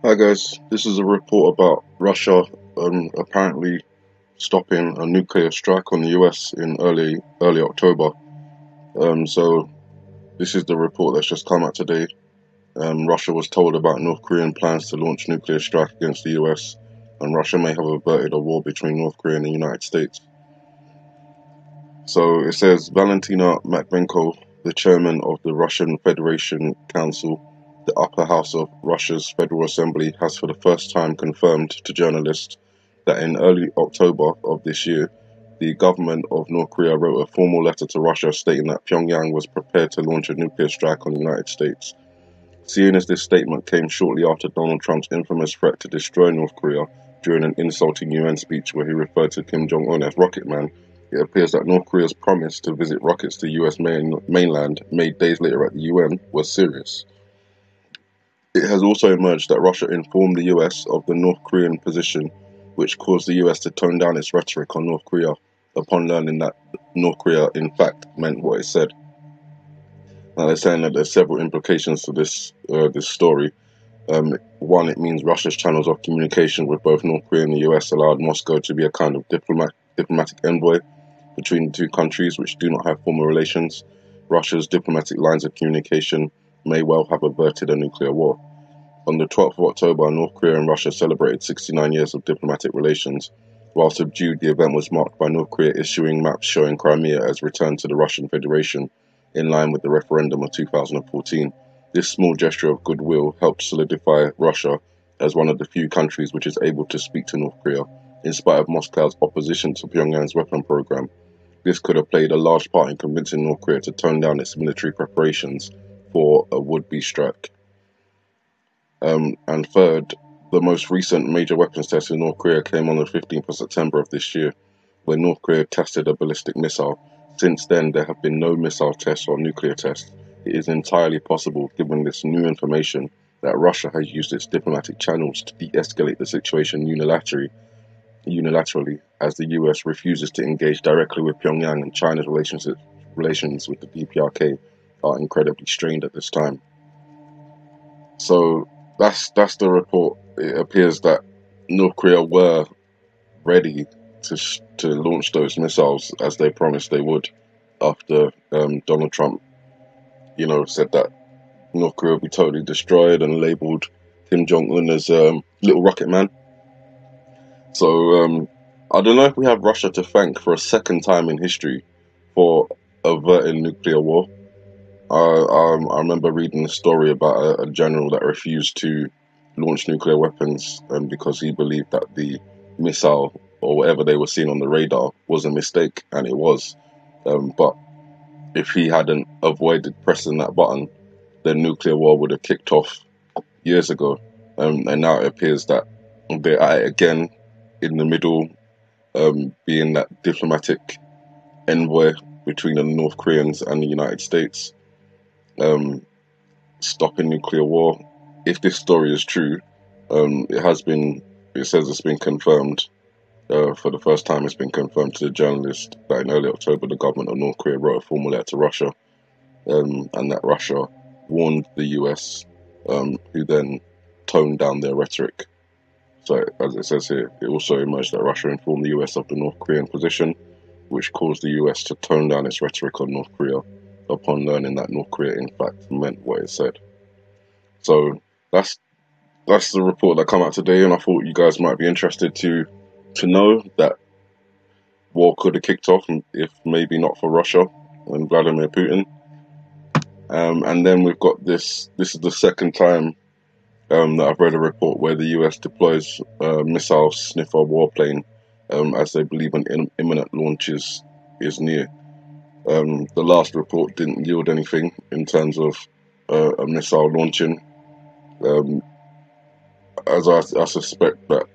Hi guys, this is a report about Russia apparently stopping a nuclear strike on the US in early October. So this is the report that's just come out today. Russia was told about North Korean plans to launch nuclear strike against the US, and Russia may have averted a war between North Korea and the United States. So it says Valentina Matvenko, the chairman of the Russian Federation Council, the upper house of Russia's Federal Assembly, has for the first time confirmed to journalists that in early October of this year, the government of North Korea wrote a formal letter to Russia stating that Pyongyang was prepared to launch a nuclear strike on the United States. Seeing as this statement came shortly after Donald Trump's infamous threat to destroy North Korea during an insulting UN speech where he referred to Kim Jong-un as Rocket Man, it appears that North Korea's promise to visit rockets to US mainland made days later at the UN was serious. It has also emerged that Russia informed the US of the North Korean position, which caused the US to tone down its rhetoric on North Korea upon learning that North Korea in fact meant what it said. Now they're saying that there's several implications to this story. One, it means Russia's channels of communication with both North Korea and the US allowed Moscow to be a kind of diplomatic envoy between the two countries which do not have formal relations. Russia's diplomatic lines of communication may well have averted a nuclear war. On the 12th of October, North Korea and Russia celebrated 69 years of diplomatic relations. While subdued, the event was marked by North Korea issuing maps showing Crimea as returned to the Russian Federation, in line with the referendum of 2014. This small gesture of goodwill helped solidify Russia as one of the few countries which is able to speak to North Korea, in spite of Moscow's opposition to Pyongyang's weapon program. This could have played a large part in convincing North Korea to tone down its military preparations for a would-be strike. And third, the most recent major weapons test in North Korea came on the 15th of September of this year, when North Korea tested a ballistic missile. Since then, there have been no missile tests or nuclear tests. It is entirely possible, given this new information, that Russia has used its diplomatic channels to de-escalate the situation unilaterally, as the US refuses to engage directly with Pyongyang, and China's relations with the DPRK are incredibly strained at this time. So that's the report. It appears that North Korea were ready to launch those missiles as they promised they would after Donald Trump, said that North Korea would be totally destroyed and labeled Kim Jong Un as little rocket man. So I don't know if we have Russia to thank for a second time in history for averting nuclear war. I remember reading a story about a general that refused to launch nuclear weapons because he believed that the missile or whatever they were seeing on the radar was a mistake, and it was. But if he hadn't avoided pressing that button, then nuclear war would have kicked off years ago. And now it appears that they're at it again in the middle, being that diplomatic envoy between the North Koreans and the United States. Stopping nuclear war. If this story is true, it says it's been confirmed. For the first time, it's been confirmed to the journalist that in early October, the government of North Korea wrote a formal letter to Russia, and that Russia warned the US, who then toned down their rhetoric. So, as it says here, it also emerged that Russia informed the US of the North Korean position, which caused the US to tone down its rhetoric on North Korea upon learning that North Korea in fact meant what it said. So that's the report that came out today, and I thought you guys might be interested to know that war could have kicked off if maybe not for Russia and Vladimir Putin. And then we've got this. This is the second time that I've read a report where the US deploys a missile sniffer warplane as they believe an imminent launch is near. The last report didn't yield anything in terms of a missile launching. As I suspect that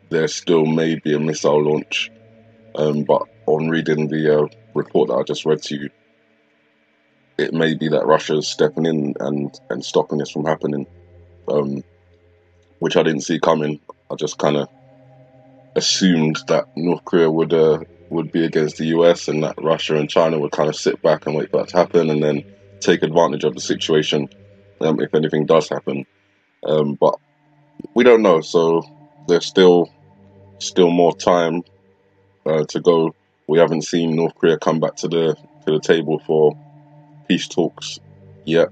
there still may be a missile launch, but on reading the report that I just read to you, it may be that Russia is stepping in and stopping this from happening, which I didn't see coming. I just kind of assumed that North Korea would be against the US and that Russia and China would kind of sit back and wait for that to happen and then take advantage of the situation if anything does happen. But we don't know. So there's still more time to go. We haven't seen North Korea come back to the table for peace talks yet.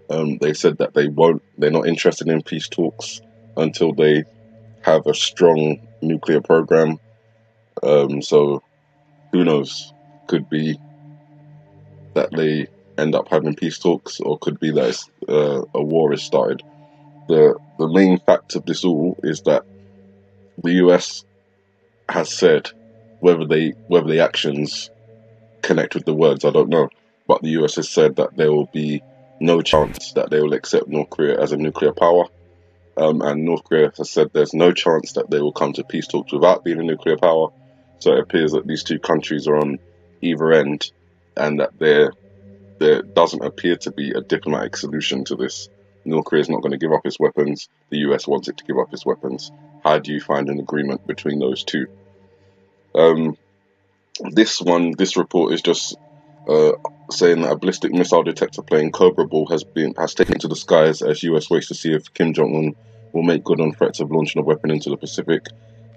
They said that they won't. They're not interested in peace talks until they have a strong nuclear program. So who knows? Could be that they end up having peace talks, or could be that a war is started. The main fact of this all is that the US has said, whether the actions connect with the words, I don't know, but the US has said that there will be no chance that they will accept North Korea as a nuclear power. And North Korea has said there's no chance that they will come to peace talks without being a nuclear power. So it appears that these two countries are on either end, and that there doesn't appear to be a diplomatic solution to this. North Korea is not going to give up its weapons. The US wants it to give up its weapons. How do you find an agreement between those two? This report is just saying that a ballistic missile detector plane, Cobra Ball, has taken to the skies as US waits to see if Kim Jong-un will make good on threats of launching a weapon into the Pacific.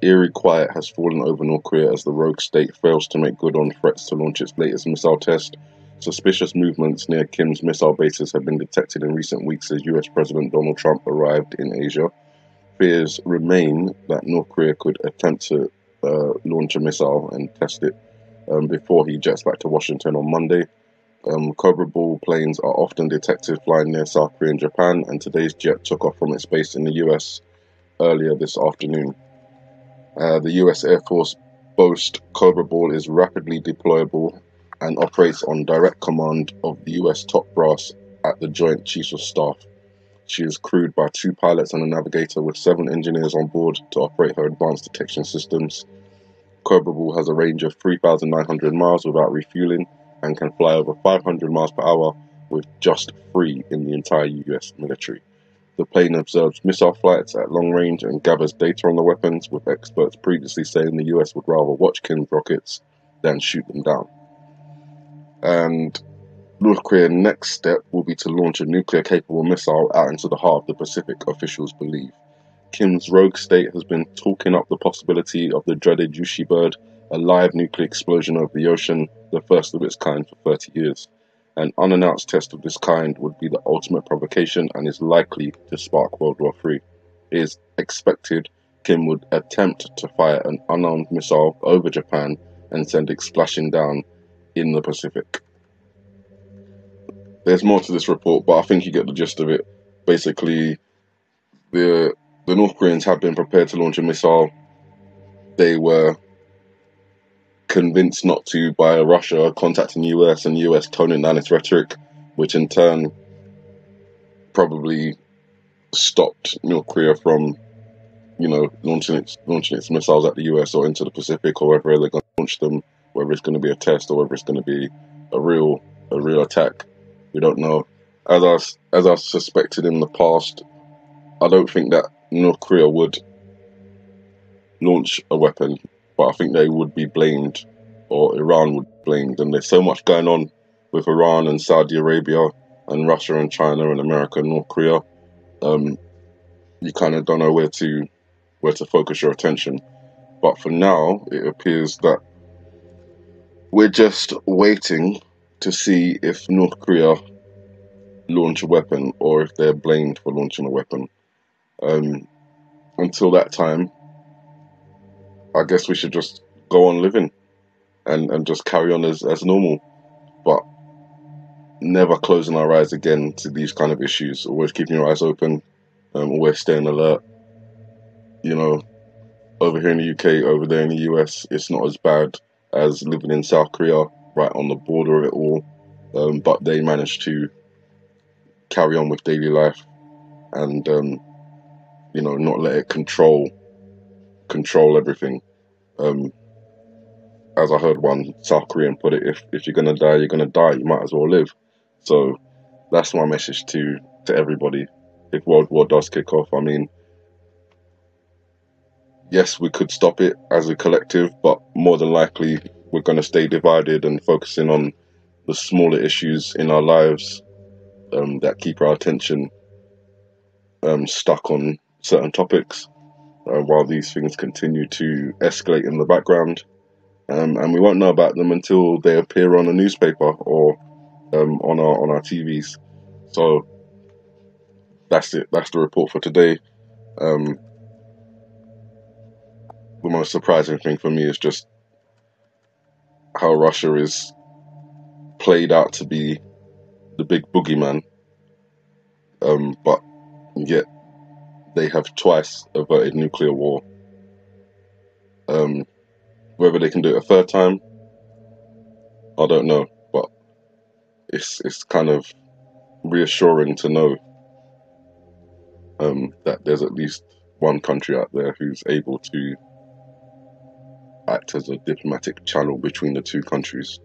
Eerie quiet has fallen over North Korea as the rogue state fails to make good on threats to launch its latest missile test. Suspicious movements near Kim's missile bases have been detected in recent weeks as US President Donald Trump arrived in Asia. Fears remain that North Korea could attempt to launch a missile and test it before he jets back to Washington on Monday. Cobra Ball planes are often detected flying near South Korea and Japan, and today's jet took off from its base in the US earlier this afternoon. The US Air Force boasts Cobra Ball is rapidly deployable and operates on direct command of the US top brass at the Joint Chiefs of Staff. She is crewed by 2 pilots and a navigator with 7 engineers on board to operate her advanced detection systems. Cobra Ball has a range of 3,900 miles without refueling and can fly over 500 miles per hour with just 3 in the entire US military. The plane observes missile flights at long range and gathers data on the weapons, with experts previously saying the US would rather watch Kim's rockets than shoot them down. And North Korea's next step will be to launch a nuclear-capable missile out into the heart of the Pacific, officials believe. Kim's rogue state has been talking up the possibility of the dreaded Yushi bird, a live nuclear explosion over the ocean, the first of its kind for 30 years. An unannounced test of this kind would be the ultimate provocation and is likely to spark World War III. It is expected Kim would attempt to fire an unarmed missile over Japan and send it splashing down in the Pacific. There's more to this report, but I think you get the gist of it. Basically, the North Koreans have been prepared to launch a missile. They were convinced not to by Russia contacting US and US toning down its rhetoric, which in turn probably stopped North Korea from, launching its missiles at the US or into the Pacific, or whether they're going to launch them, whether it's going to be a test or whether it's going to be a real attack. We don't know. As I suspected in the past, I don't think that North Korea would launch a weapon, but I think they would be blamed, or Iran would be blamed. And there's so much going on with Iran and Saudi Arabia and Russia and China and America and North Korea. You kind of don't know where to focus your attention. But for now, it appears that we're just waiting to see if North Korea launch a weapon or if they're blamed for launching a weapon. Until that time, I guess we should just go on living and just carry on as normal, but never closing our eyes again to these kind of issues. Always keeping your eyes open, always staying alert. Over here in the UK, over there in the US, it's not as bad as living in South Korea, right on the border of it all, but they managed to carry on with daily life and not let it control everything. As I heard one South Korean put it, if you're gonna die, you're gonna die. You might as well live. So that's my message to everybody. If World War does kick off, I mean, yes, we could stop it as a collective, but more than likely we're gonna stay divided and focusing on the smaller issues in our lives that keep our attention stuck on certain topics while these things continue to escalate in the background. And we won't know about them until they appear on a newspaper or on our TVs. So that's it. That's the report for today. The most surprising thing for me is just how Russia is played out to be the big boogeyman, but yet they have twice averted nuclear war. Whether they can do it a third time, I don't know, but it's kind of reassuring to know that there's at least one country out there who's able to act as a diplomatic channel between the two countries.